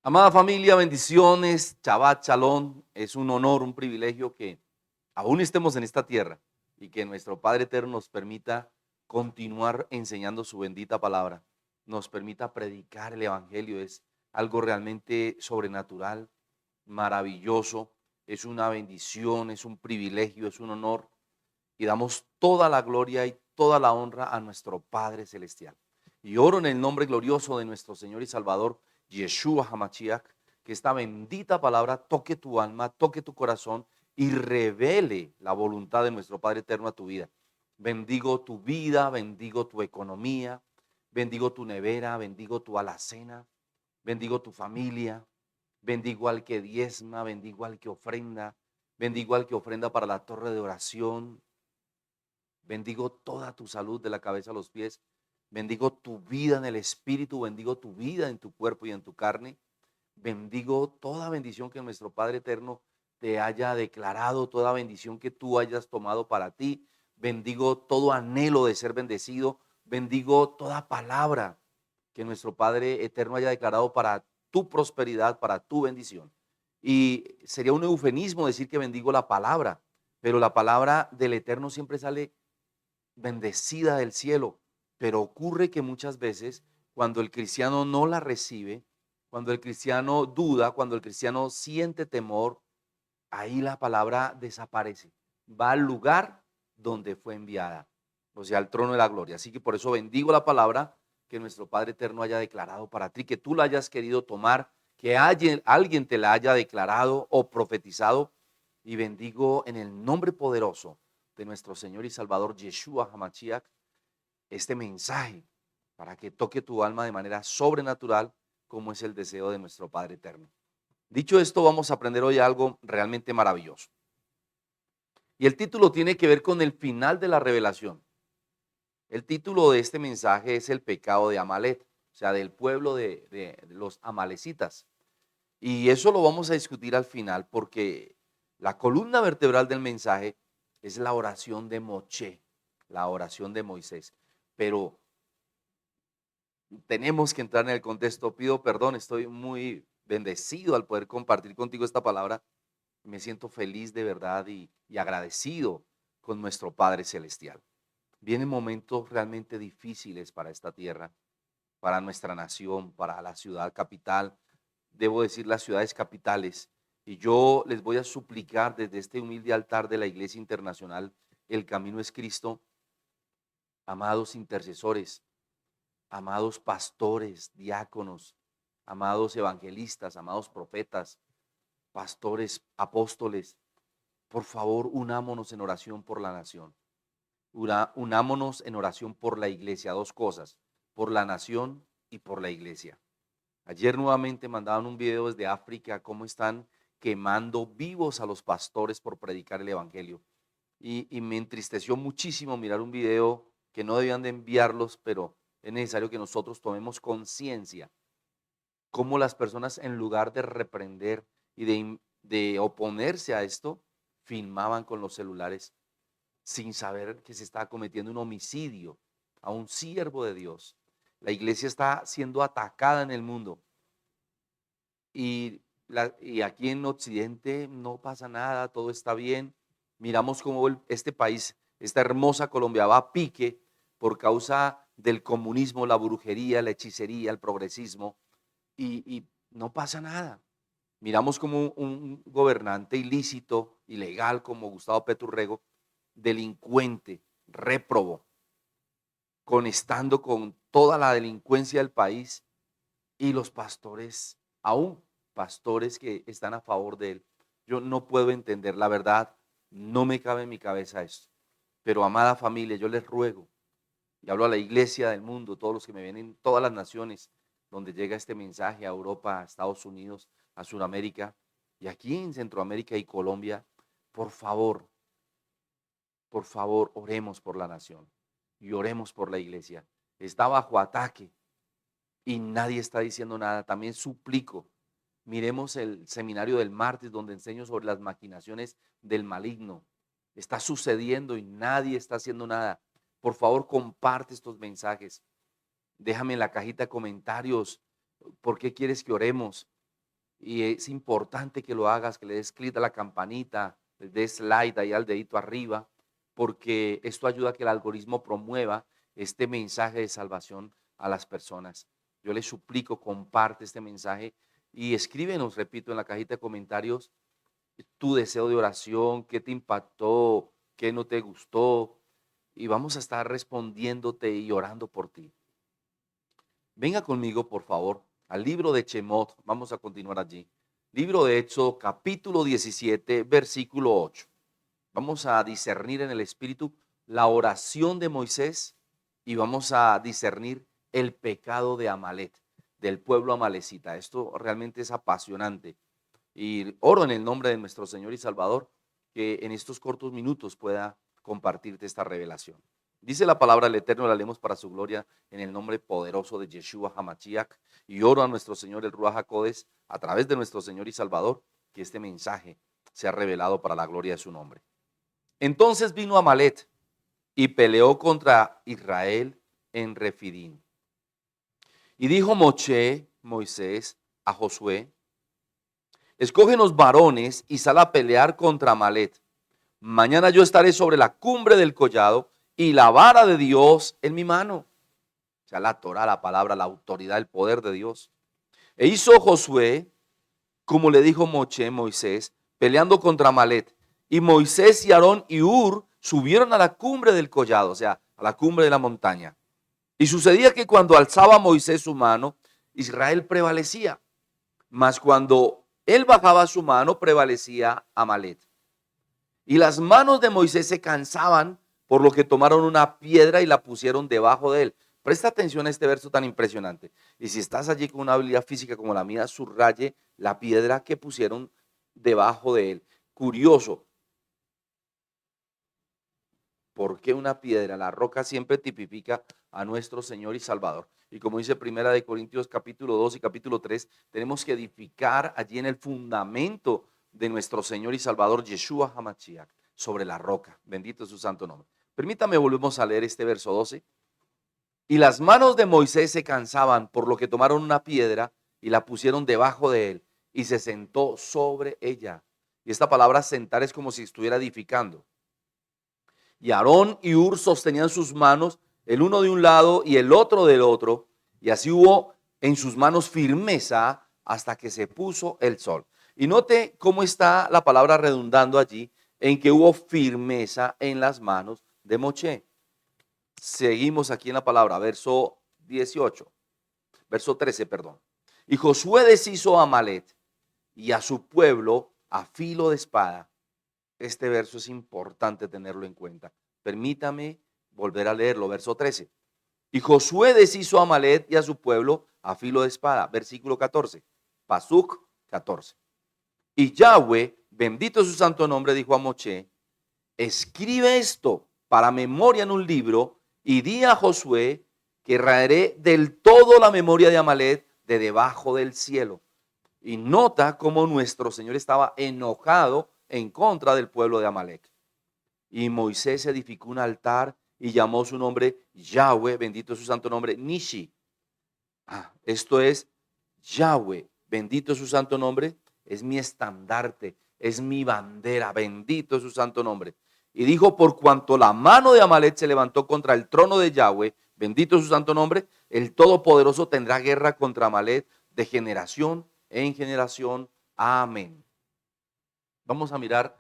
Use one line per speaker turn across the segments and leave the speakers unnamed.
Amada familia, bendiciones, Shabbat Shalom. Es un honor, un privilegio que aún estemos en esta tierra y que nuestro Padre Eterno nos permita continuar enseñando su bendita palabra, nos permita predicar el Evangelio. Es algo realmente sobrenatural, maravilloso, es una bendición, es un privilegio, es un honor y damos toda la gloria y toda la honra a nuestro Padre Celestial. Y oro en el nombre glorioso de nuestro Señor y Salvador, Yeshua HaMashiach, que esta bendita palabra toque tu alma, toque tu corazón y revele la voluntad de nuestro Padre Eterno a tu vida. Bendigo tu vida, bendigo tu economía, bendigo tu nevera, bendigo tu alacena, bendigo tu familia, bendigo al que diezma, bendigo al que ofrenda, bendigo al que ofrenda para la torre de oración. Bendigo toda tu salud de la cabeza a los pies. Bendigo tu vida en el espíritu. Bendigo tu vida en tu cuerpo y en tu carne. Bendigo toda bendición que nuestro Padre Eterno te haya declarado, toda bendición que tú hayas tomado para ti. Bendigo todo anhelo de ser bendecido. Bendigo toda palabra que nuestro Padre Eterno haya declarado para tu prosperidad, para tu bendición. Y sería un eufemismo decir que bendigo la palabra, pero la palabra del Eterno siempre sale bendecida del cielo, pero ocurre que muchas veces cuando el cristiano no la recibe, cuando el cristiano duda, cuando el cristiano siente temor, ahí la palabra desaparece, va al lugar donde fue enviada, o sea, al trono de la gloria. Así que por eso bendigo la palabra que nuestro Padre Eterno haya declarado para ti, que tú la hayas querido tomar, que alguien te la haya declarado o profetizado, y bendigo en el nombre poderoso de nuestro Señor y Salvador Yeshua HaMashiach este mensaje para que toque tu alma de manera sobrenatural, como es el deseo de nuestro Padre Eterno. Dicho esto, vamos a aprender hoy algo realmente maravilloso. Y el título tiene que ver con el final de la revelación. El título de este mensaje es el pecado de Amalek, o sea, del pueblo de los amalecitas. Y eso lo vamos a discutir al final porque la columna vertebral del mensaje es la oración de Moche, la oración de Moisés. Pero tenemos que entrar en el contexto. Pido perdón, estoy muy bendecido al poder compartir contigo esta palabra. Me siento feliz de verdad y agradecido con nuestro Padre Celestial. Vienen momentos realmente difíciles para esta tierra, para nuestra nación, para la ciudad capital, debo decir las ciudades capitales. Y yo les voy a suplicar desde este humilde altar de la Iglesia Internacional, El Camino es Cristo, amados intercesores, amados pastores, diáconos, amados evangelistas, amados profetas, pastores, apóstoles, por favor, unámonos en oración por la nación. Unámonos en oración por la iglesia, dos cosas, por la nación y por la iglesia. Ayer nuevamente mandaban un video desde África, cómo están quemando vivos a los pastores por predicar el evangelio. Y me entristeció muchísimo mirar un video que no debían de enviarlos, pero es necesario que nosotros tomemos conciencia cómo las personas, en lugar de reprender y de oponerse a esto, filmaban con los celulares sin saber que se estaba cometiendo un homicidio a un siervo de Dios. La iglesia está siendo atacada en el mundo y aquí en Occidente no pasa nada, todo está bien. Miramos cómo este país, esta hermosa Colombia va a pique por causa del comunismo, la brujería, la hechicería, el progresismo y no pasa nada. Miramos como un gobernante ilícito, ilegal como Gustavo Petro, delincuente, réprobo, conectando con toda la delincuencia del país y los pastores, aún pastores que están a favor de él. Yo no puedo entender, la verdad, no me cabe en mi cabeza esto. Pero amada familia, yo les ruego, y hablo a la iglesia del mundo, todos los que me ven en todas las naciones donde llega este mensaje, a Europa, a Estados Unidos, a Sudamérica y aquí en Centroamérica y Colombia, por favor, oremos por la nación y oremos por la iglesia. Está bajo ataque y nadie está diciendo nada. También suplico, miremos el seminario del martes donde enseño sobre las maquinaciones del maligno. Está sucediendo y nadie está haciendo nada. Por favor, comparte estos mensajes. Déjame en la cajita de comentarios por qué quieres que oremos. y es importante que lo hagas, que le des clic a la campanita, le des like ahí al dedito arriba, porque esto ayuda a que el algoritmo promueva este mensaje de salvación a las personas. Yo les suplico, comparte este mensaje y escríbenos, repito, en la cajita de comentarios tu deseo de oración, qué te impactó, qué no te gustó, y vamos a estar respondiéndote y orando por ti. Venga conmigo, por favor, al libro de Shemot. Vamos a continuar allí. Libro de Éxodo, capítulo 17, versículo 8. Vamos a discernir en el Espíritu la oración de Moisés y vamos a discernir el pecado de Amalek, del pueblo amalecita. Esto realmente es apasionante. Y oro en el nombre de nuestro Señor y Salvador que en estos cortos minutos pueda compartirte esta revelación. Dice la palabra del Eterno, la leemos para su gloria en el nombre poderoso de Yeshua HaMashiach, y oro a nuestro Señor el Ruach HaKodes a través de nuestro Señor y Salvador que este mensaje sea revelado para la gloria de su nombre. Entonces vino Amalek y peleó contra Israel en Refidín. Y dijo Moisés a Josué: escógenos varones y sal a pelear contra Amalek. Mañana yo estaré sobre la cumbre del collado y la vara de Dios en mi mano. O sea, la Torah, la palabra, la autoridad, el poder de Dios. E hizo Josué como le dijo Moisés, peleando contra Amalek. Y Moisés y Aarón y Hur subieron a la cumbre del collado, o sea, a la cumbre de la montaña. Y sucedía que cuando alzaba Moisés su mano, Israel prevalecía. Mas cuando él bajaba su mano, prevalecía Amalek. Y las manos de Moisés se cansaban, por lo que tomaron una piedra y la pusieron debajo de él. Presta atención a este verso tan impresionante. Y si estás allí con una habilidad física como la mía, subraye la piedra que pusieron debajo de él. Curioso. ¿Por qué una piedra? La roca siempre tipifica a nuestro Señor y Salvador. Y como dice Primera de Corintios capítulo 2 y capítulo 3, tenemos que edificar allí en el fundamento de nuestro Señor y Salvador Yeshua HaMashiach, sobre la roca. Bendito es su santo nombre. Permítame, volvemos a leer este verso 12. Y las manos de Moisés se cansaban, por lo que tomaron una piedra y la pusieron debajo de él, y se sentó sobre ella. Y esta palabra sentar es como si estuviera edificando. Y Aarón y Hur sostenían sus manos, el uno de un lado y el otro del otro, y así hubo en sus manos firmeza hasta que se puso el sol. Y note cómo está la palabra redundando allí, en que hubo firmeza en las manos de Moisés. Seguimos aquí en la palabra, verso 18, verso 13, perdón. Y Josué deshizo a Amalek y a su pueblo a filo de espada. Este verso es importante tenerlo en cuenta. Permítame volver a leerlo, verso 13. Y Josué deshizo a Amalek y a su pueblo a filo de espada. Versículo 14. Pasuk 14. Y Yahweh, bendito es su santo nombre, dijo a Moisés: escribe esto para memoria en un libro y di a Josué que raeré del todo la memoria de Amalek de debajo del cielo. Y nota cómo nuestro Señor estaba enojado en contra del pueblo de Amalek. Y Moisés edificó un altar y llamó su nombre Yahweh, bendito es su santo nombre, Nishi. Esto es Yahweh, bendito es su santo nombre, es mi estandarte, es mi bandera, bendito es su santo nombre. Y dijo: por cuanto la mano de Amalek se levantó contra el trono de Yahweh, bendito es su santo nombre, el Todopoderoso tendrá guerra contra Amalek de generación en generación. Amén. Vamos a mirar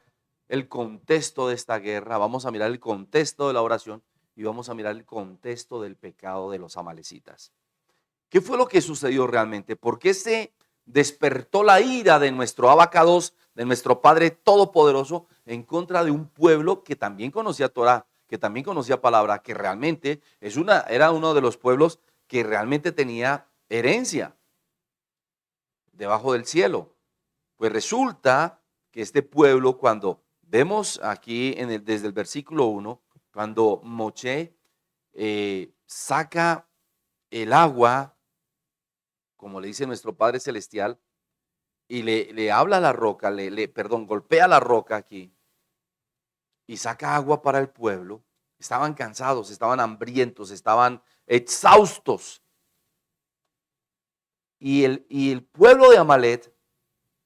el contexto de esta guerra, vamos a mirar el contexto de la oración y vamos a mirar el contexto del pecado de los amalecitas. ¿Qué fue lo que sucedió realmente? ¿Por qué se despertó la ira de nuestro Abacados, de nuestro Padre Todopoderoso, en contra de un pueblo que también conocía Torah, que también conocía palabra, que realmente era uno de los pueblos que realmente tenía herencia debajo del cielo? Pues resulta que este pueblo, cuando vemos aquí desde el versículo 1, cuando Moisés saca el agua, como le dice nuestro Padre Celestial, y le habla a la roca, golpea la roca aquí, y saca agua para el pueblo, estaban cansados, estaban hambrientos, estaban exhaustos. Y el pueblo de Amalek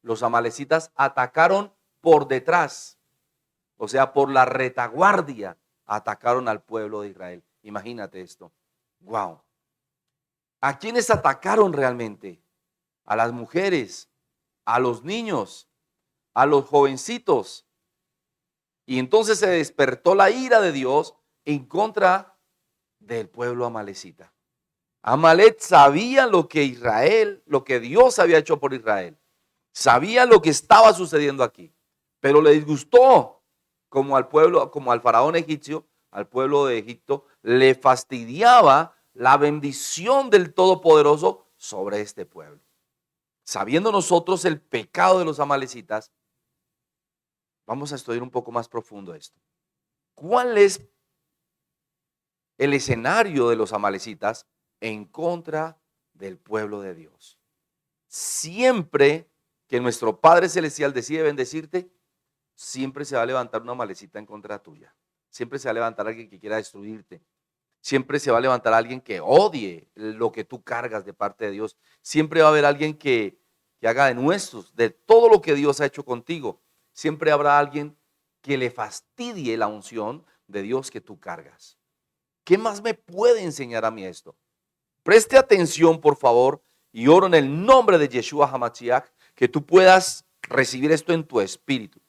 los amalecitas atacaron por detrás, o sea, por la retaguardia, atacaron al pueblo de Israel. Imagínate esto. Wow. ¿A quiénes atacaron realmente? A las mujeres, a los niños, a los jovencitos. Y entonces se despertó la ira de Dios en contra del pueblo amalecita. Amalec sabía lo que Israel, lo que Dios había hecho por Israel. Sabía lo que estaba sucediendo aquí, pero le disgustó, como al pueblo, como al faraón egipcio, al pueblo de Egipto, le fastidiaba la bendición del Todopoderoso sobre este pueblo. Sabiendo nosotros el pecado de los amalecitas, vamos a estudiar un poco más profundo esto. ¿Cuál es el escenario de los amalecitas en contra del pueblo de Dios? Siempre que nuestro Padre Celestial decide bendecirte, siempre se va a levantar una amalecita en contra tuya. Siempre se va a levantar alguien que quiera destruirte. Siempre se va a levantar alguien que odie lo que tú cargas de parte de Dios. Siempre va a haber alguien que haga de nuestros, de todo lo que Dios ha hecho contigo. Siempre habrá alguien que le fastidie la unción de Dios que tú cargas. ¿Qué más me puede enseñar a mí esto? Preste atención, por favor, y oro en el nombre de Yeshua HaMashiach, que tú puedas recibir esto en tu espíritu.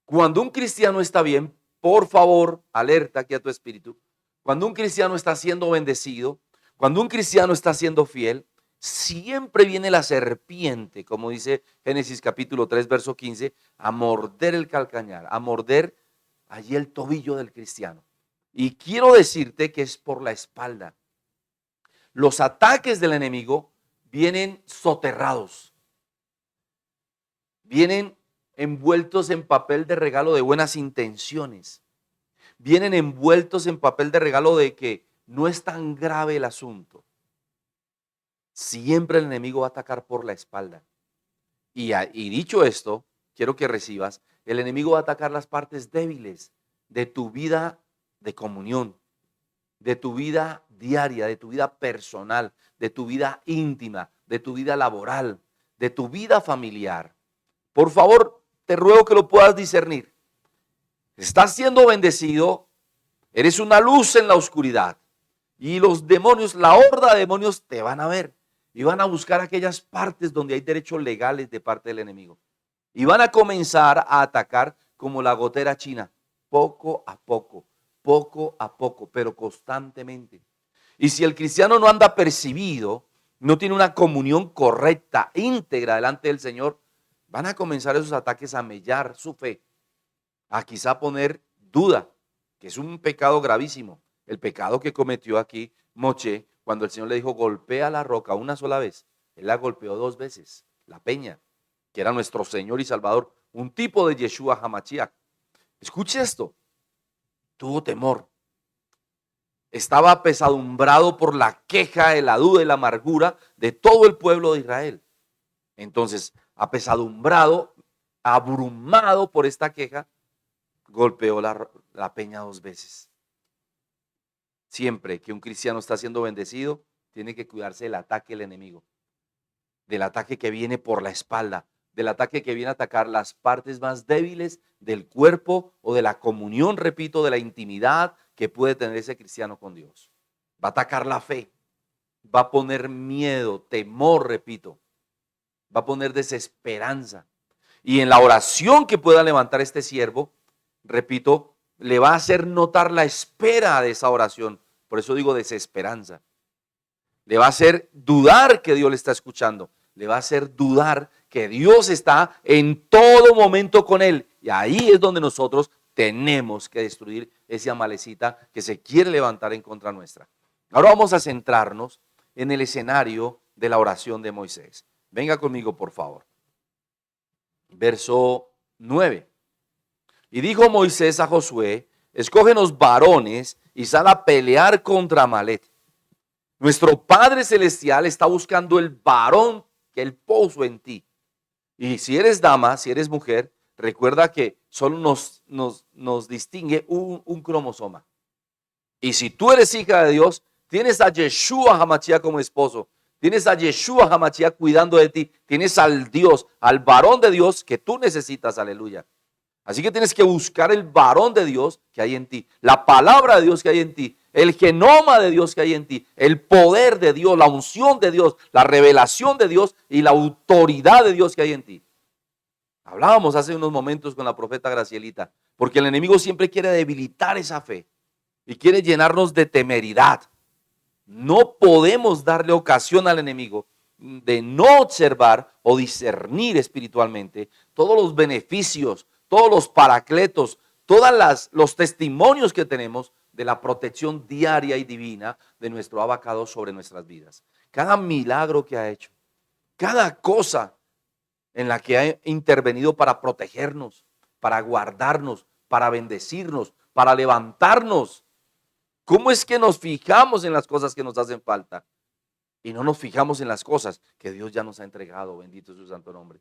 Cuando un cristiano está bien, por favor, alerta aquí a tu espíritu. Cuando un cristiano está siendo bendecido, cuando un cristiano está siendo fiel, siempre viene la serpiente, como dice Génesis capítulo 3, verso 15, a morder el calcañar, a morder allí el tobillo del cristiano. Y quiero decirte que es por la espalda. Los ataques del enemigo vienen soterrados, vienen envueltos en papel de regalo de buenas intenciones, vienen envueltos en papel de regalo de que no es tan grave el asunto. Siempre el enemigo va a atacar por la espalda. Y dicho esto, quiero que recibas, el enemigo va a atacar las partes débiles de tu vida de comunión, de tu vida diaria, de tu vida personal, de tu vida íntima, de tu vida laboral, de tu vida familiar. Por favor, te ruego que lo puedas discernir. Estás siendo bendecido, eres una luz en la oscuridad. Y los demonios, la horda de demonios te van a ver. Y van a buscar aquellas partes donde hay derechos legales de parte del enemigo. Y van a comenzar a atacar como la gotera china, poco a poco, pero constantemente. Y si el cristiano no anda percibido, no tiene una comunión correcta, íntegra delante del Señor, van a comenzar esos ataques a mellar su fe, a quizá poner duda, que es un pecado gravísimo. El pecado que cometió aquí Moche, cuando el Señor le dijo, golpea la roca una sola vez, él la golpeó 2 veces, la peña, que era nuestro Señor y Salvador, un tipo de Yeshua HaMashiach. Escuche esto, tuvo temor, estaba apesadumbrado por la queja, la duda y la amargura de todo el pueblo de Israel. Entonces, apesadumbrado, abrumado por esta queja, golpeó la peña 2 veces. Siempre que un cristiano está siendo bendecido, tiene que cuidarse del ataque del enemigo, del ataque que viene por la espalda, del ataque que viene a atacar las partes más débiles del cuerpo o de la comunión, repito, de la intimidad que puede tener ese cristiano con Dios. Va a atacar la fe, va a poner miedo, temor, repito, va a poner desesperanza. Y en la oración que pueda levantar este siervo, repito, le va a hacer notar la espera de esa oración. Por eso digo desesperanza. Le va a hacer dudar que Dios le está escuchando. Le va a hacer dudar que Dios está en todo momento con él. Y ahí es donde nosotros tenemos que destruir ese amalecita que se quiere levantar en contra nuestra. Ahora vamos a centrarnos en el escenario de la oración de Moisés. Venga conmigo, por favor. Verso 9. Y dijo Moisés a Josué, escógenos varones y sal a pelear contra Amalec. Nuestro Padre Celestial está buscando el varón que él puso en ti. Y si eres dama, si eres mujer, recuerda que solo nos distingue un cromosoma. Y si tú eres hija de Dios, tienes a Yeshua HaMashiach como esposo. Tienes a Yeshua Hamashiach cuidando de ti. Tienes al Dios, al varón de Dios que tú necesitas, aleluya. Así que tienes que buscar el varón de Dios que hay en ti, la palabra de Dios que hay en ti, el genoma de Dios que hay en ti, el poder de Dios, la unción de Dios, la revelación de Dios y la autoridad de Dios que hay en ti. Hablábamos hace unos momentos con la profeta Gracielita, porque el enemigo siempre quiere debilitar esa fe y quiere llenarnos de temeridad. No podemos darle ocasión al enemigo de no observar o discernir espiritualmente todos los beneficios, todos los paracletos, todos los testimonios que tenemos de la protección diaria y divina de nuestro abacado sobre nuestras vidas. Cada milagro que ha hecho, cada cosa en la que ha intervenido para protegernos, para guardarnos, para bendecirnos, para levantarnos. ¿Cómo es que nos fijamos en las cosas que nos hacen falta y no nos fijamos en las cosas que Dios ya nos ha entregado? Bendito es su santo nombre.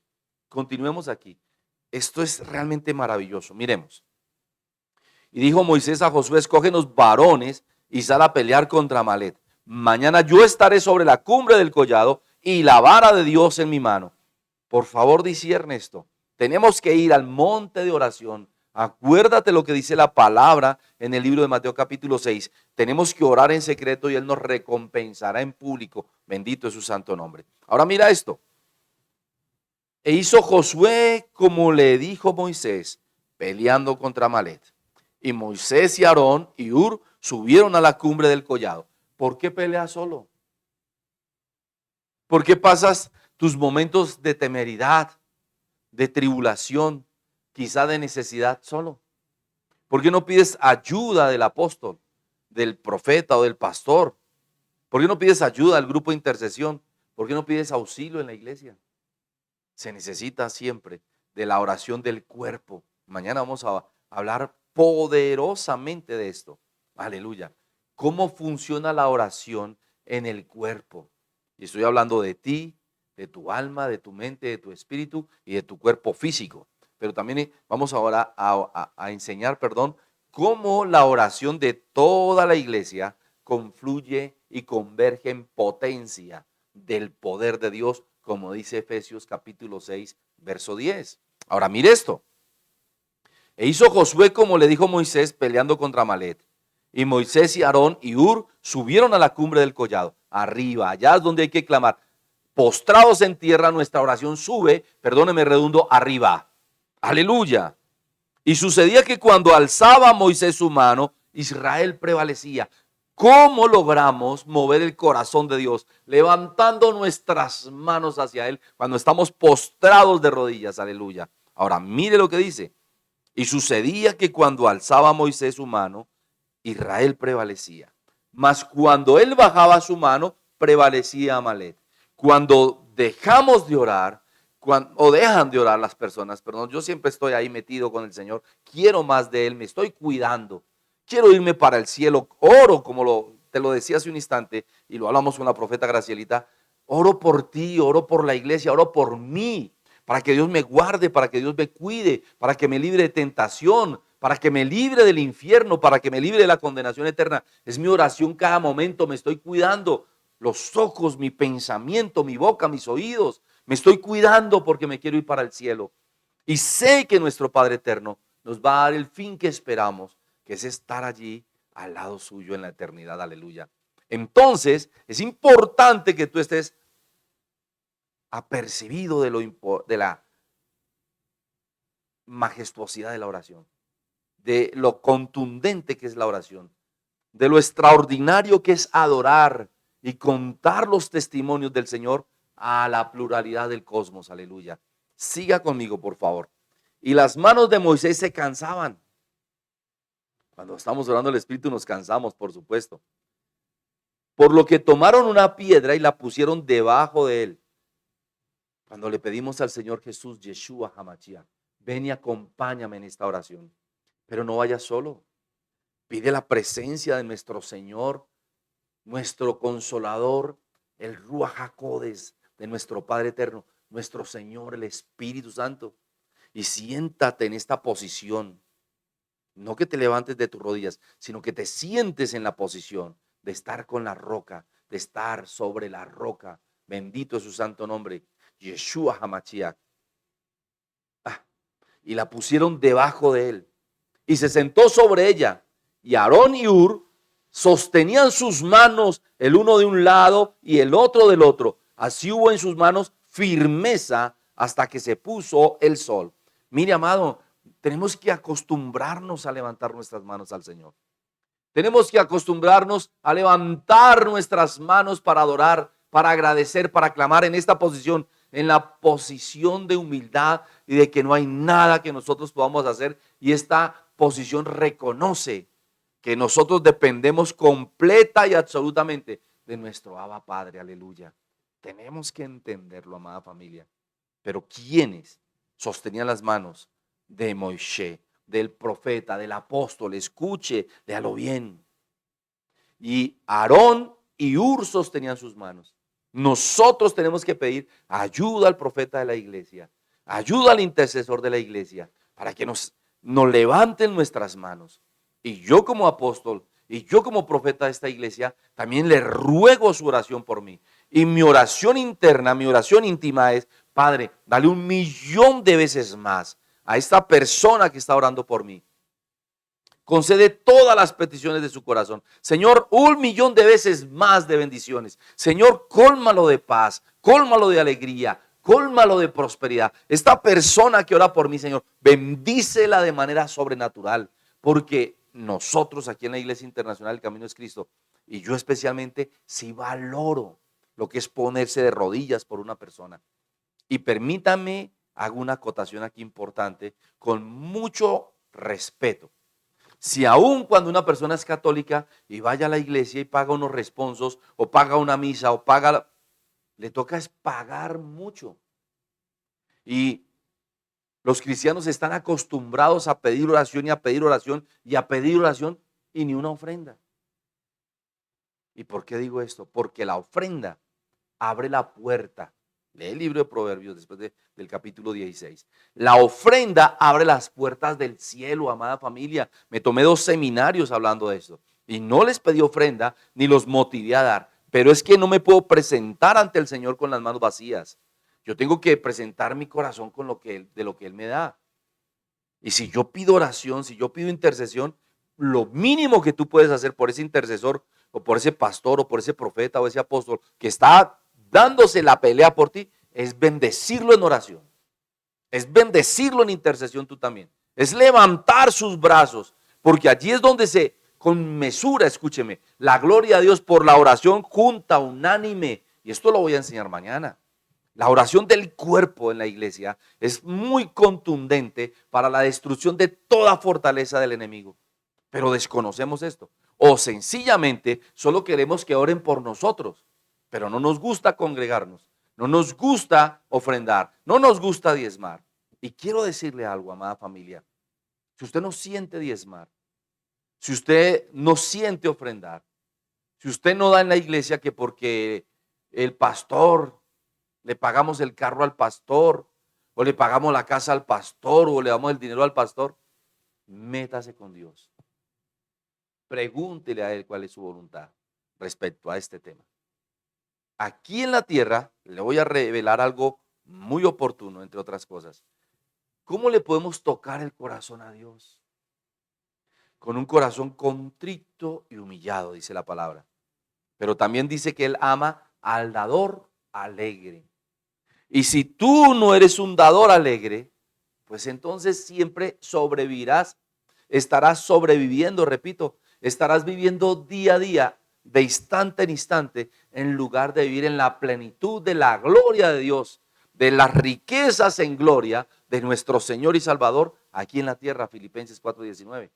Continuemos aquí. Esto es realmente maravilloso. Miremos. Y dijo Moisés a Josué: escógenos varones y sal a pelear contra Amalec. Mañana yo estaré sobre la cumbre del collado y la vara de Dios en mi mano. Por favor, discierne esto. Tenemos que ir al monte de oración. Acuérdate lo que dice la palabra en el libro de Mateo capítulo 6. Tenemos que orar en secreto y Él nos recompensará en público. Bendito es su santo nombre. Ahora mira esto. E hizo Josué como le dijo Moisés, peleando contra Amalec. Y Moisés y Aarón y Hur subieron a la cumbre del collado. ¿Por qué peleas solo? ¿Por qué pasas tus momentos de temeridad, de tribulación, quizá de necesidad solo? ¿Por qué no pides ayuda del apóstol, del profeta o del pastor? ¿Por qué no pides ayuda al grupo de intercesión? ¿Por qué no pides auxilio en la iglesia? Se necesita siempre de la oración del cuerpo. Mañana vamos a hablar poderosamente de esto. Aleluya. ¿Cómo funciona la oración en el cuerpo? Y estoy hablando de ti, de tu alma, de tu mente, de tu espíritu y de tu cuerpo físico. Pero también vamos ahora a enseñar, cómo la oración de toda la iglesia confluye y converge en potencia del poder de Dios, como dice Efesios capítulo 6, verso 10. Ahora mire esto. E hizo Josué como le dijo Moisés, peleando contra Amalec. Y Moisés y Aarón y Hur subieron a la cumbre del collado, arriba, allá es donde hay que clamar. Postrados en tierra, nuestra oración sube, perdóneme redundo, arriba. Aleluya. Y sucedía que cuando alzaba Moisés su mano, Israel prevalecía. ¿Cómo logramos mover el corazón de Dios? Levantando nuestras manos hacia Él cuando estamos postrados de rodillas. Aleluya. Ahora, mire lo que dice. Y sucedía que cuando alzaba Moisés su mano, Israel prevalecía. Mas cuando él bajaba su mano, prevalecía Amalec. Cuando dejamos de orar, o dejan de orar las personas, perdón, yo siempre estoy ahí metido con el Señor, quiero más de Él, me estoy cuidando, quiero irme para el cielo, oro como te lo decía hace un instante, y lo hablamos con la profeta Gracielita, oro por ti, oro por la iglesia, oro por mí, para que Dios me guarde, para que Dios me cuide, para que me libre de tentación, para que me libre del infierno, para que me libre de la condenación eterna. Es mi oración cada momento, me estoy cuidando. Los ojos, mi pensamiento, mi boca, mis oídos. Me estoy cuidando porque me quiero ir para el cielo. Y sé que nuestro Padre eterno nos va a dar el fin que esperamos, que es estar allí al lado suyo en la eternidad. Aleluya. Entonces, es importante que tú estés apercibido de la majestuosidad de la oración, de lo contundente que es la oración, de lo extraordinario que es adorar y contar los testimonios del Señor a la pluralidad del cosmos. Aleluya. Siga conmigo, por favor. Y las manos de Moisés se cansaban. Cuando estamos orando al Espíritu nos cansamos, por supuesto. Por lo que tomaron una piedra y la pusieron debajo de él. Cuando le pedimos al Señor Jesús, Yeshua Hamashiach, ven y acompáñame en esta oración. Pero no vayas solo. Pide la presencia de nuestro Señor, nuestro Consolador, el Ruach HaKodes de nuestro Padre Eterno, nuestro Señor, el Espíritu Santo. Y siéntate en esta posición. No que te levantes de tus rodillas, sino que te sientes en la posición de estar con la roca, de estar sobre la roca, Bendito es su santo nombre. Yeshua HaMashiach. Y la pusieron debajo de él. Y se sentó sobre ella. Y Aarón y Hur sostenían sus manos, el uno de un lado y el otro del otro. Así hubo en sus manos firmeza hasta que se puso el sol. Mire, amado, tenemos que acostumbrarnos a levantar nuestras manos al Señor. Tenemos que acostumbrarnos a levantar nuestras manos para adorar, para agradecer, para clamar en esta posición, en la posición de humildad y de que no hay nada que nosotros podamos hacer. Y esta posición reconoce que nosotros dependemos completa y absolutamente de nuestro Abba Padre. Aleluya. Tenemos que entenderlo, amada familia. Pero ¿quiénes sostenían las manos de Moisés, del profeta, del apóstol? Escuche, léalo bien. Y Aarón y Hur sostenían sus manos. Nosotros tenemos que pedir ayuda al profeta de la iglesia, ayuda al intercesor de la iglesia, para que nos levanten nuestras manos. Y yo como apóstol y yo como profeta de esta iglesia, también le ruego su oración por mí. Y mi oración interna, mi oración íntima es: Padre, dale 1.000.000 de veces más a esta persona que está orando por mí. Concede todas las peticiones de su corazón. Señor, 1.000.000 de veces más de bendiciones. Señor, cólmalo de paz, cólmalo de alegría, cólmalo de prosperidad. Esta persona que ora por mí, Señor, bendícela de manera sobrenatural. Porque nosotros aquí en la Iglesia Internacional, el Camino es Cristo, y yo especialmente, sí valoro lo que es ponerse de rodillas por una persona. Y permítame, hago una acotación aquí importante, con mucho respeto. Si aún cuando una persona es católica y vaya a la iglesia y paga unos responsos o paga una misa o paga, le toca es pagar mucho. Y los cristianos están acostumbrados a pedir oración y a pedir oración y a pedir oración y ni una ofrenda. ¿Y por qué digo esto? Porque la ofrenda abre la puerta. Lee el libro de Proverbios después del capítulo 16. La ofrenda abre las puertas del cielo, amada familia. Me tomé 2 seminarios hablando de esto. Y no les pedí ofrenda ni los motivé a dar. Pero es que no me puedo presentar ante el Señor con las manos vacías. Yo tengo que presentar mi corazón con de lo que Él me da. Y si yo pido oración, si yo pido intercesión, lo mínimo que tú puedes hacer por ese intercesor o por ese pastor o por ese profeta o ese apóstol que está dándose la pelea por ti, es bendecirlo en oración, es bendecirlo en intercesión tú también, es levantar sus brazos, porque allí es donde se conmesura, escúcheme, la gloria a Dios por la oración junta, unánime, y esto lo voy a enseñar mañana. La oración del cuerpo en la iglesia es muy contundente para la destrucción de toda fortaleza del enemigo, pero desconocemos esto, o sencillamente solo queremos que oren por nosotros. Pero no nos gusta congregarnos, no nos gusta ofrendar, no nos gusta diezmar. Y quiero decirle algo, amada familia. Si usted no siente diezmar, si usted no siente ofrendar, si usted no da en la iglesia que porque el pastor, le pagamos el carro al pastor, o le pagamos la casa al pastor, o le damos el dinero al pastor, métase con Dios. Pregúntele a Él cuál es su voluntad respecto a este tema. Aquí en la tierra le voy a revelar algo muy oportuno, entre otras cosas. ¿Cómo le podemos tocar el corazón a Dios? Con un corazón contrito y humillado, dice la palabra. Pero también dice que Él ama al dador alegre. Y si tú no eres un dador alegre, pues entonces siempre sobrevivirás, estarás sobreviviendo, repito, estarás viviendo día a día, de instante en instante, en lugar de vivir en la plenitud de la gloria de Dios, de las riquezas en gloria de nuestro Señor y Salvador aquí en la tierra. Filipenses 4:19.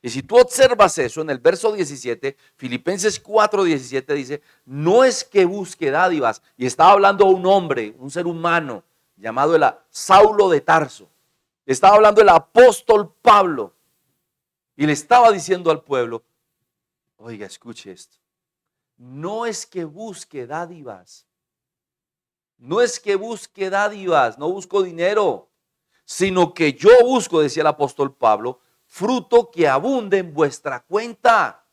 Y si tú observas eso en el verso 17, Filipenses 4:17 dice: no es que busque dádivas. Y estaba hablando a un hombre, un ser humano llamado Saulo de Tarso. Estaba hablando el apóstol Pablo y le estaba diciendo al pueblo: oiga, escuche esto. No es que busque dádivas. No es que busque dádivas, no busco dinero, sino que yo busco, decía el apóstol Pablo, fruto que abunde en vuestra cuenta.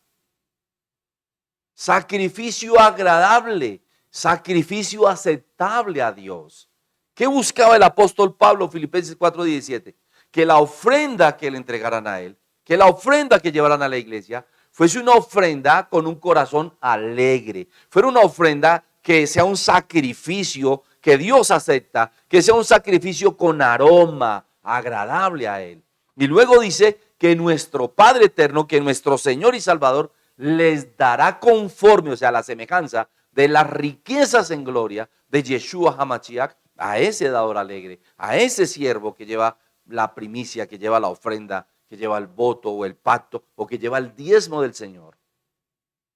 Sacrificio agradable, sacrificio aceptable a Dios. ¿Qué buscaba el apóstol Pablo? Filipenses 4:17. Que la ofrenda que le entregaran a él, que la ofrenda que llevaran a la iglesia, fuese una ofrenda con un corazón alegre. Fuera una ofrenda que sea un sacrificio que Dios acepta, que sea un sacrificio con aroma agradable a Él. Y luego dice que nuestro Padre eterno, que nuestro Señor y Salvador, les dará conforme, o sea, la semejanza de las riquezas en gloria de Yeshua HaMashiach, a ese dador alegre, a ese siervo que lleva la primicia, que lleva la ofrenda, que lleva el voto o el pacto, o que lleva el diezmo del Señor.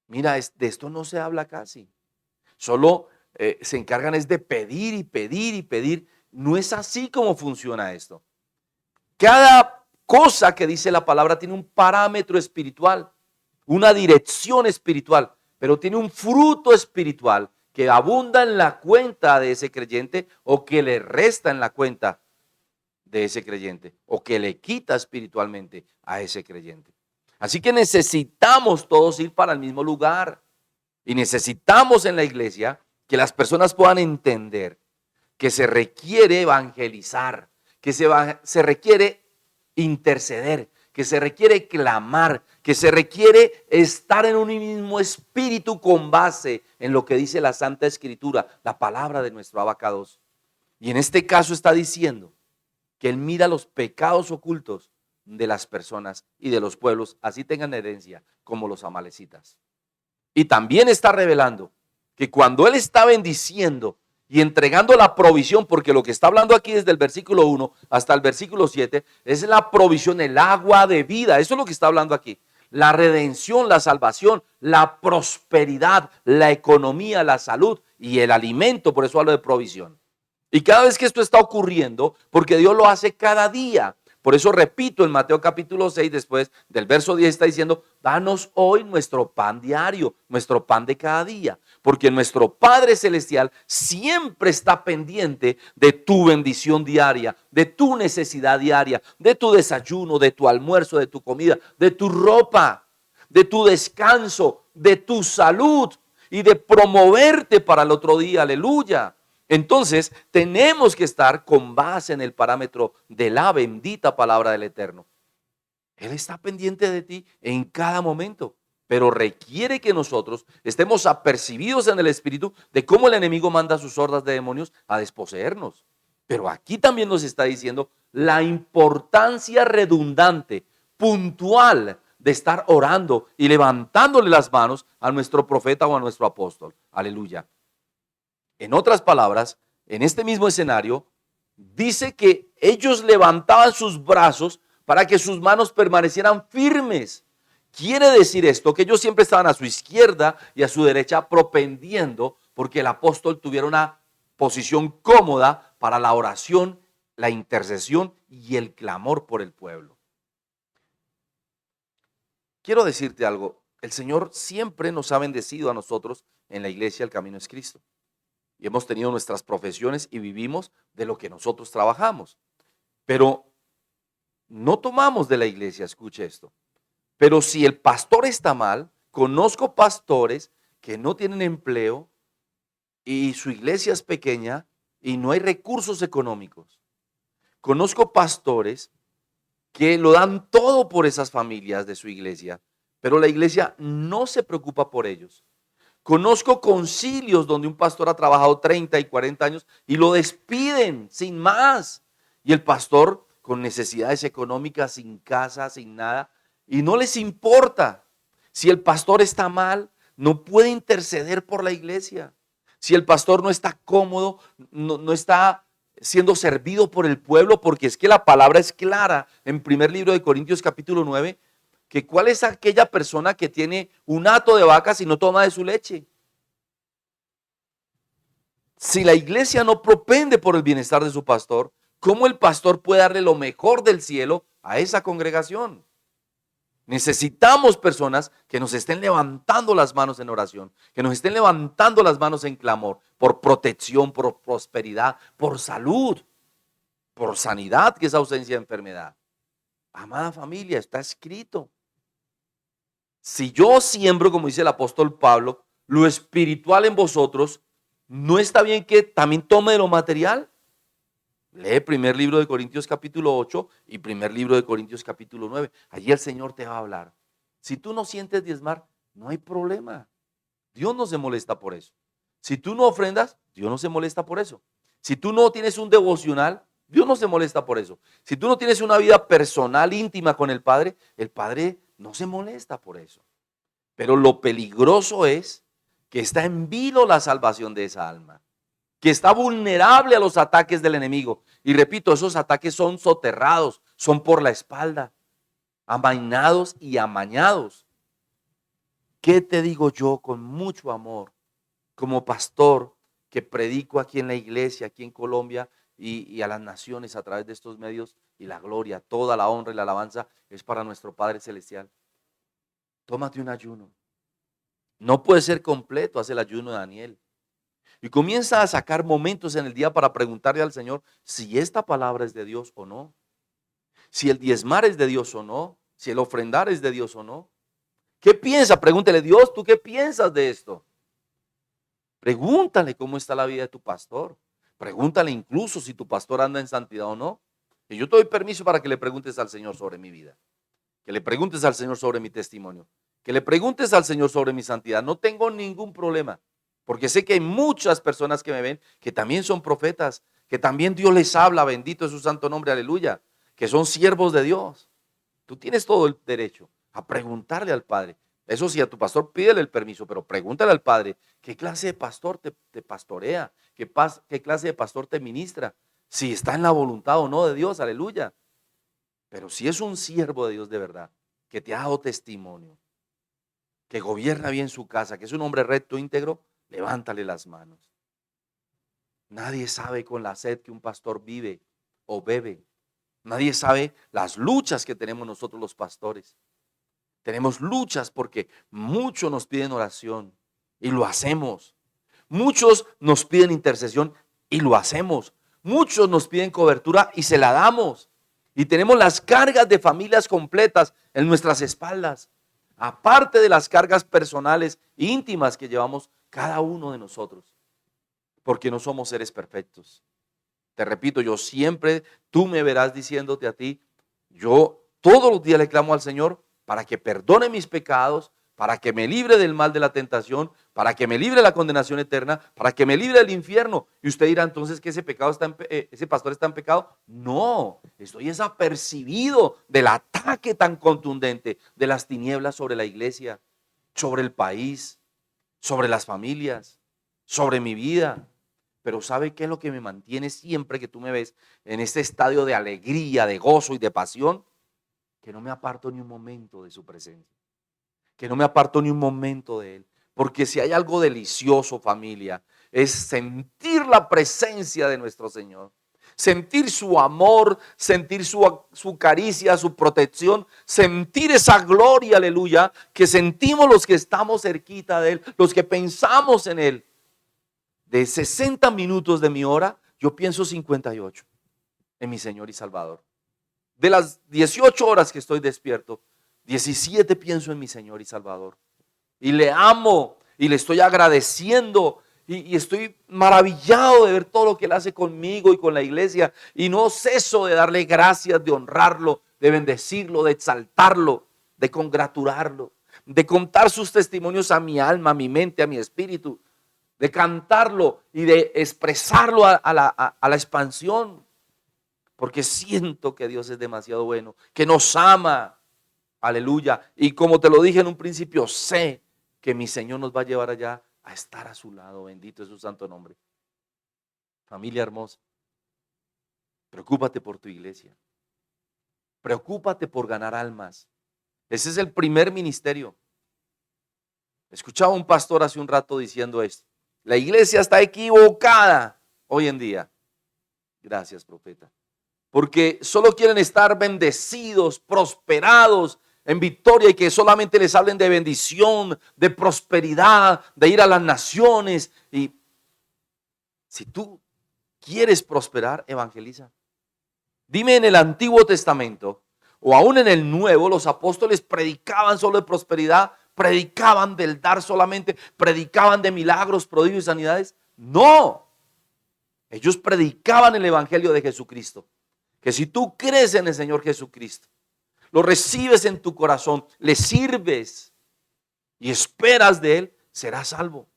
Mira, de esto no se habla casi. Solo se encargan es de pedir y pedir y pedir. No es así como funciona esto. Cada cosa que dice la palabra tiene un parámetro espiritual, una dirección espiritual, pero tiene un fruto espiritual que abunda en la cuenta de ese creyente o que le resta en la cuenta de ese creyente o que le quita espiritualmente a ese creyente. Así que necesitamos todos ir para el mismo lugar y necesitamos en la iglesia que las personas puedan entender que se requiere evangelizar, que se requiere interceder, que se requiere clamar, que se requiere estar en un mismo espíritu con base en lo que dice la Santa Escritura, la palabra de nuestro abacados. Y en este caso está diciendo que Él mira los pecados ocultos de las personas y de los pueblos, así tengan herencia como los amalecitas. Y también está revelando que cuando Él está bendiciendo y entregando la provisión, porque lo que está hablando aquí desde el versículo 1 hasta el versículo 7 es la provisión, el agua de vida. Eso es lo que está hablando aquí. La redención, la salvación, la prosperidad, la economía, la salud y el alimento. Por eso hablo de provisión. Y cada vez que esto está ocurriendo, porque Dios lo hace cada día. Por eso repito, en Mateo capítulo 6, después del verso 10 está diciendo, danos hoy nuestro pan diario, nuestro pan de cada día. Porque nuestro Padre Celestial siempre está pendiente de tu bendición diaria, de tu necesidad diaria, de tu desayuno, de tu almuerzo, de tu comida, de tu ropa, de tu descanso, de tu salud y de promoverte para el otro día. Aleluya. Entonces, tenemos que estar con base en el parámetro de la bendita palabra del Eterno. Él está pendiente de ti en cada momento, pero requiere que nosotros estemos apercibidos en el Espíritu de cómo el enemigo manda sus hordas de demonios a desposeernos. Pero aquí también nos está diciendo la importancia redundante, puntual, de estar orando y levantándole las manos a nuestro profeta o a nuestro apóstol. Aleluya. En otras palabras, en este mismo escenario, dice que ellos levantaban sus brazos para que sus manos permanecieran firmes. Quiere decir esto, que ellos siempre estaban a su izquierda y a su derecha propendiendo porque el apóstol tuviera una posición cómoda para la oración, la intercesión y el clamor por el pueblo. Quiero decirte algo, el Señor siempre nos ha bendecido a nosotros en la iglesia, el camino es Cristo. Y hemos tenido nuestras profesiones y vivimos de lo que nosotros trabajamos. Pero no tomamos de la iglesia, escuche esto. Pero si el pastor está mal, conozco pastores que no tienen empleo y su iglesia es pequeña y no hay recursos económicos. Conozco pastores que lo dan todo por esas familias de su iglesia, pero la iglesia no se preocupa por ellos. Conozco concilios donde un pastor ha trabajado 30 y 40 años y lo despiden sin más. Y el pastor con necesidades económicas, sin casa, sin nada, y no les importa. Si el pastor está mal, no puede interceder por la iglesia. Si el pastor no está cómodo, no está siendo servido por el pueblo, porque es que la palabra es clara en primer libro de Corintios capítulo 9, que cuál es aquella persona que tiene un hato de vacas y no toma de su leche. Si la iglesia no propende por el bienestar de su pastor, ¿cómo el pastor puede darle lo mejor del cielo a esa congregación? Necesitamos personas que nos estén levantando las manos en oración, que nos estén levantando las manos en clamor, por protección, por prosperidad, por salud, por sanidad, que es ausencia de enfermedad. Amada familia, está escrito. Si yo siembro, como dice el apóstol Pablo, lo espiritual en vosotros, ¿No está bien que también tome de lo material? Lee primer libro de Corintios capítulo 8 y primer libro de Corintios capítulo 9. Allí el Señor te va a hablar. Si tú no sientes diezmar, no hay problema. Dios no se molesta por eso. Si tú no ofrendas, Dios no se molesta por eso. Si tú no tienes un devocional, Dios no se molesta por eso. Si tú no tienes una vida personal íntima con el Padre no se molesta por eso. Pero lo peligroso es que está en vilo la salvación de esa alma, que está vulnerable a los ataques del enemigo. Y repito, esos ataques son soterrados, son por la espalda, amainados y amañados. ¿Qué te digo yo con mucho amor, como pastor que predico aquí en la iglesia, aquí en Colombia y a las naciones a través de estos medios? Y la gloria, toda la honra y la alabanza es para nuestro Padre Celestial. Tómate un ayuno. No puede ser completo, haz el ayuno de Daniel. Y comienza a sacar momentos en el día para preguntarle al Señor si esta palabra es de Dios o no. Si el diezmar es de Dios o no. Si el ofrendar es de Dios o no. ¿Qué piensa? Pregúntele, Dios, ¿tú qué piensas de esto? Pregúntale cómo está la vida de tu pastor. Pregúntale incluso si tu pastor anda en santidad o no. Y yo te doy permiso para que le preguntes al Señor sobre mi vida. Que le preguntes al Señor sobre mi testimonio. Que le preguntes al Señor sobre mi santidad. No tengo ningún problema. Porque sé que hay muchas personas que me ven que también son profetas. Que también Dios les habla. Bendito es su santo nombre. Aleluya. Que son siervos de Dios. Tú tienes todo el derecho a preguntarle al Padre. Eso sí, a tu pastor pídele el permiso, pero pregúntale al Padre, ¿qué clase de pastor te pastorea? ¿Qué clase de pastor te ministra? Si está en la voluntad o no de Dios, aleluya. Pero si es un siervo de Dios de verdad, que te ha dado testimonio, que gobierna bien su casa, que es un hombre recto, íntegro, levántale las manos. Nadie sabe con la sed que un pastor vive o bebe. Nadie sabe las luchas que tenemos nosotros los pastores. Tenemos luchas porque muchos nos piden oración y lo hacemos. Muchos nos piden intercesión y lo hacemos. Muchos nos piden cobertura y se la damos. Y tenemos las cargas de familias completas en nuestras espaldas. Aparte de las cargas personales, íntimas que llevamos cada uno de nosotros. Porque no somos seres perfectos. Te repito, tú me verás diciéndote a ti, yo todos los días le clamo al Señor para que perdone mis pecados, para que me libre del mal de la tentación, para que me libre de la condenación eterna, para que me libre del infierno. Y usted dirá entonces que ese pastor está en pecado. No, estoy desapercibido del ataque tan contundente de las tinieblas sobre la iglesia, sobre el país, sobre las familias, sobre mi vida. Pero ¿sabe qué es lo que me mantiene siempre que tú me ves en este estadio de alegría, de gozo y de pasión? Que no me aparto ni un momento de su presencia. Que no me aparto ni un momento de Él. Porque si hay algo delicioso, familia, es sentir la presencia de nuestro Señor. Sentir su amor, sentir su caricia, su protección, sentir esa gloria, aleluya, que sentimos los que estamos cerquita de Él, los que pensamos en Él. De 60 minutos de mi hora, yo pienso 58 en mi Señor y Salvador. De las 18 horas que estoy despierto, 17 pienso en mi Señor y Salvador. Y le amo y le estoy agradeciendo y estoy maravillado de ver todo lo que Él hace conmigo y con la iglesia. Y no ceso de darle gracias, de honrarlo, de bendecirlo, de exaltarlo, de congratularlo, de contar sus testimonios a mi alma, a mi mente, a mi espíritu, de cantarlo y de expresarlo a la expansión. Porque siento que Dios es demasiado bueno, que nos ama, aleluya. Y como te lo dije en un principio, sé que mi Señor nos va a llevar allá a estar a su lado. Bendito es su santo nombre. Familia hermosa, preocúpate por tu iglesia. Preocúpate por ganar almas. Ese es el primer ministerio. Escuchaba un pastor hace un rato diciendo esto. La iglesia está equivocada hoy en día. Gracias, profeta. Porque solo quieren estar bendecidos, prosperados, en victoria y que solamente les hablen de bendición, de prosperidad, de ir a las naciones. Y si tú quieres prosperar, evangeliza. Dime en el Antiguo Testamento o aún en el Nuevo, los apóstoles predicaban solo de prosperidad, predicaban del dar solamente, predicaban de milagros, prodigios y sanidades. No, ellos predicaban el evangelio de Jesucristo. Que si tú crees en el Señor Jesucristo, lo recibes en tu corazón, le sirves y esperas de Él, serás salvo.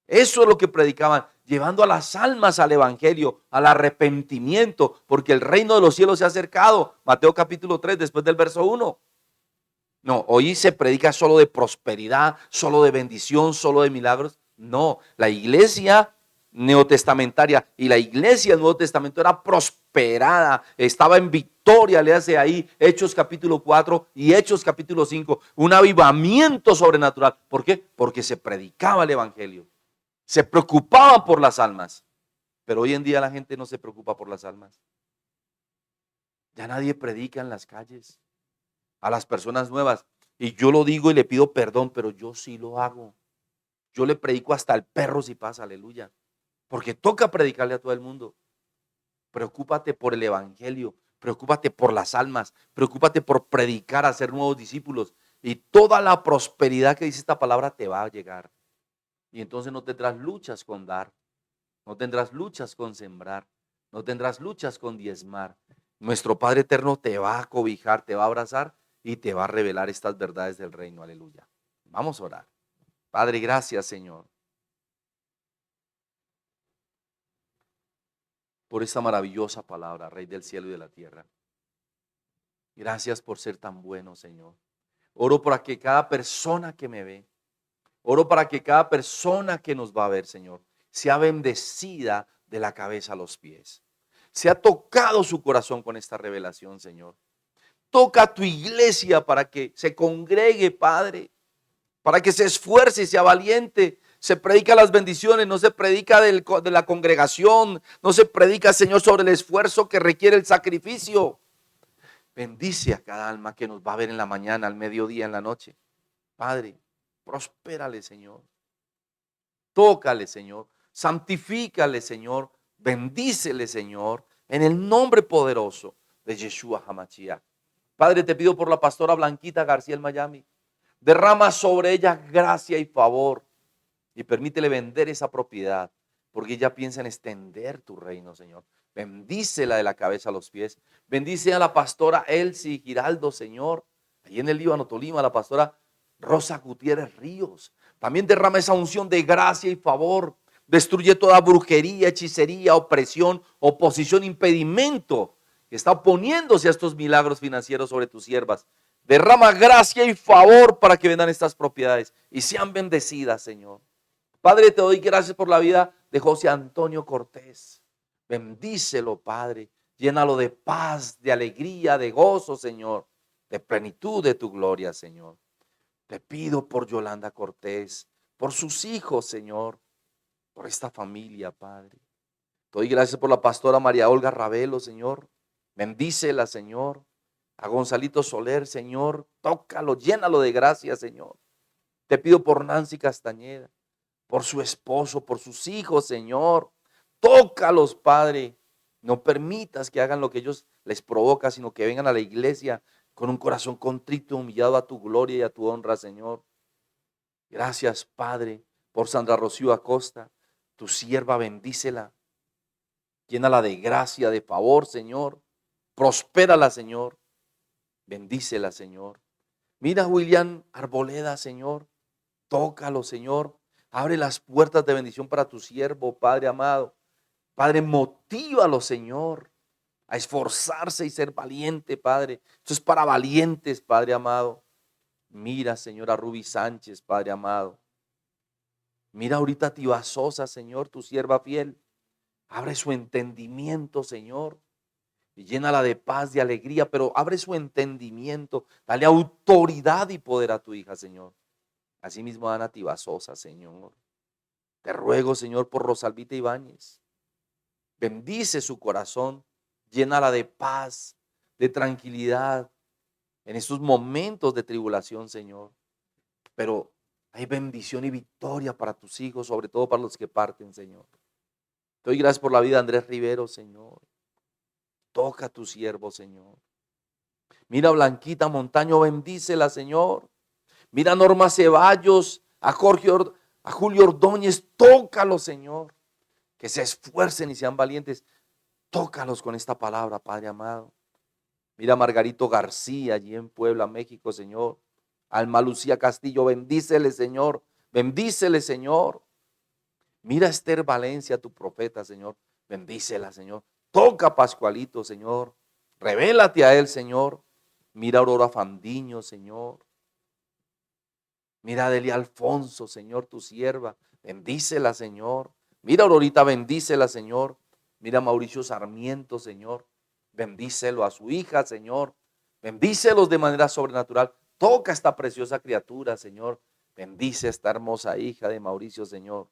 Eso es lo que predicaban, llevando a las almas al evangelio, al arrepentimiento, porque el reino de los cielos se ha acercado. Mateo capítulo 3, después del verso 1. No, hoy se predica solo de prosperidad, solo de bendición, solo de milagros. No, la iglesia neotestamentaria y la iglesia del Nuevo Testamento era prosperada, estaba en victoria, le hace ahí Hechos capítulo 4 y Hechos capítulo 5, un avivamiento sobrenatural. ¿Por qué? Porque se predicaba el evangelio, se preocupaban por las almas, pero hoy en día la gente no se preocupa por las almas. Ya nadie predica en las calles a las personas nuevas. Y yo lo digo y le pido perdón, pero yo sí lo hago. Yo le predico hasta al perro si pasa, aleluya. Porque toca predicarle a todo el mundo. Preocúpate por el evangelio, preocúpate por las almas, preocúpate por predicar, hacer nuevos discípulos. Y toda la prosperidad que dice esta palabra te va a llegar. Y entonces no tendrás luchas con dar, no tendrás luchas con sembrar, no tendrás luchas con diezmar. Nuestro Padre eterno te va a cobijar, te va a abrazar y te va a revelar estas verdades del reino, aleluya. Vamos a orar. Padre, gracias, Señor, por esta maravillosa palabra, Rey del cielo y de la tierra. Gracias por ser tan bueno, Señor. Oro para que cada persona que me ve, oro para que cada persona que nos va a ver, Señor, sea bendecida de la cabeza a los pies. Sea tocado su corazón con esta revelación, Señor. Toca a tu iglesia para que se congregue, Padre, para que se esfuerce y sea valiente. Se predica las bendiciones, no se predica de la congregación, no se predica, Señor, sobre el esfuerzo que requiere el sacrificio. Bendice a cada alma que nos va a ver en la mañana, al mediodía, en la noche. Padre, prospérale, Señor. Tócale, Señor. Santifícale, Señor. Bendícele, Señor, en el nombre poderoso de Yeshua HaMashiach. Padre, te pido por la pastora Blanquita García en Miami. Derrama sobre ella gracia y favor y permítele vender esa propiedad, porque ella piensa en extender tu reino, Señor. Bendícela de la cabeza a los pies. Bendice a la pastora Elsie Giraldo, Señor. Allí en el Líbano, Tolima, la pastora Rosa Gutiérrez Ríos. También derrama esa unción de gracia y favor. Destruye toda brujería, hechicería, opresión, oposición, impedimento que está oponiéndose a estos milagros financieros sobre tus siervas. Derrama gracia y favor para que vendan estas propiedades y sean bendecidas, Señor. Padre, te doy gracias por la vida de José Antonio Cortés. Bendícelo, Padre. Llénalo de paz, de alegría, de gozo, Señor. De plenitud de tu gloria, Señor. Te pido por Yolanda Cortés, por sus hijos, Señor. Por esta familia, Padre. Te doy gracias por la pastora María Olga Ravelo, Señor. Bendícela, Señor. A Gonzalito Soler, Señor. Tócalo, llénalo de gracia, Señor. Te pido por Nancy Castañeda, por su esposo, por sus hijos, Señor. Tócalos, Padre. No permitas que hagan lo que ellos les provoca, sino que vengan a la iglesia con un corazón contrito, humillado a tu gloria y a tu honra, Señor. Gracias, Padre, por Sandra Rocío Acosta, tu sierva, bendícela. Llénala de gracia, de favor, Señor. Prospérala, Señor. Bendícela, Señor. Mira a William Arboleda, Señor. Tócalo, Señor. Abre las puertas de bendición para tu siervo, Padre amado. Padre, motívalo, Señor, a esforzarse y ser valiente, Padre. Esto es para valientes, Padre amado. Mira, Señor, a Ruby Sánchez, Padre amado. Mira ahorita a Tiba Sosa, Señor, tu sierva fiel. Abre su entendimiento, Señor, y llénala de paz, de alegría, pero abre su entendimiento. Dale autoridad y poder a tu hija, Señor. Asimismo, Ana Tiba Sosa, Señor. Te ruego, Señor, por Rosalvita Ibáñez. Bendice su corazón, llénala de paz, de tranquilidad en estos momentos de tribulación, Señor. Pero hay bendición y victoria para tus hijos, sobre todo para los que parten, Señor. Te doy gracias por la vida de Andrés Rivero, Señor. Toca a tu siervo, Señor. Mira a Blanquita Montaño, bendícela, Señor. Mira a Norma Ceballos, a Jorge A Julio Ordóñez, tócalos, Señor. Que se esfuercen y sean valientes. Tócalos con esta palabra, Padre amado. Mira a Margarito García allí en Puebla, México, Señor. Alma Lucía Castillo, bendícele, Señor. Bendícele, Señor. Mira a Esther Valencia, tu profeta, Señor. Bendícela, Señor. Toca a Pascualito, Señor. Revélate a él, Señor. Mira a Aurora Fandiño, Señor. Mira a Delia Alfonso, Señor, tu sierva. Bendícela, Señor. Mira a Aurorita, bendícela, Señor. Mira a Mauricio Sarmiento, Señor. Bendícelo a su hija, Señor. Bendícelos de manera sobrenatural. Toca a esta preciosa criatura, Señor. Bendice a esta hermosa hija de Mauricio, Señor.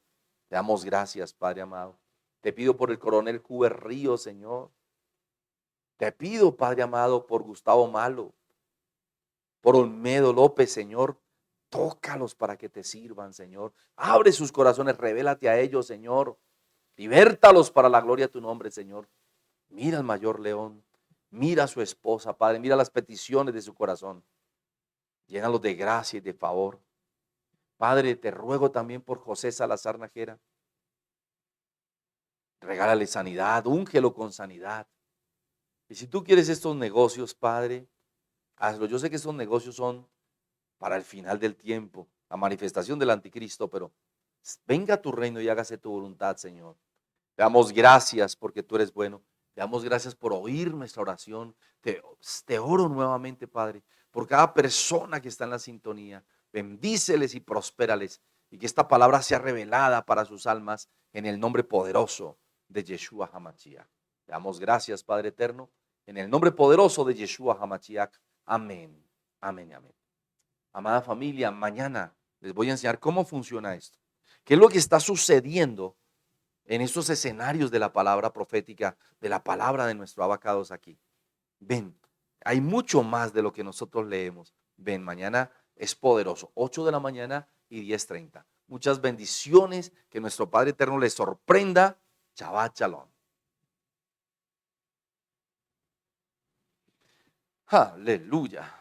Te damos gracias, Padre amado. Te pido por el coronel Huber Ríos, Señor. Te pido, Padre amado, por Gustavo Malo, por Olmedo López, Señor. Tócalos para que te sirvan, Señor. Abre sus corazones, revélate a ellos, Señor. Libértalos para la gloria de tu nombre, Señor. Mira al mayor León. Mira a su esposa, Padre. Mira las peticiones de su corazón. Llénalos de gracia y de favor. Padre, te ruego también por José Salazar Nájera. Regálale sanidad, úngelo con sanidad. Y si tú quieres estos negocios, Padre, hazlo. Yo sé que estos negocios son para el final del tiempo, la manifestación del anticristo, pero venga a tu reino y hágase tu voluntad, Señor. Te damos gracias porque tú eres bueno. Te damos gracias por oír nuestra oración. Te oro nuevamente, Padre, por cada persona que está en la sintonía. Bendíceles y prospérales y que esta palabra sea revelada para sus almas en el nombre poderoso de Yeshua HaMashiach. Te damos gracias, Padre eterno, en el nombre poderoso de Yeshua HaMashiach. Amén, amén, amén. Amada familia, mañana les voy a enseñar cómo funciona esto. ¿Qué es lo que está sucediendo en estos escenarios de la palabra profética, de la palabra de nuestro abacados aquí? Ven, hay mucho más de lo que nosotros leemos. Ven, mañana es poderoso, 8 de la mañana y 10:30. Muchas bendiciones, que nuestro Padre Eterno les sorprenda. Shabbat Shalom. Aleluya.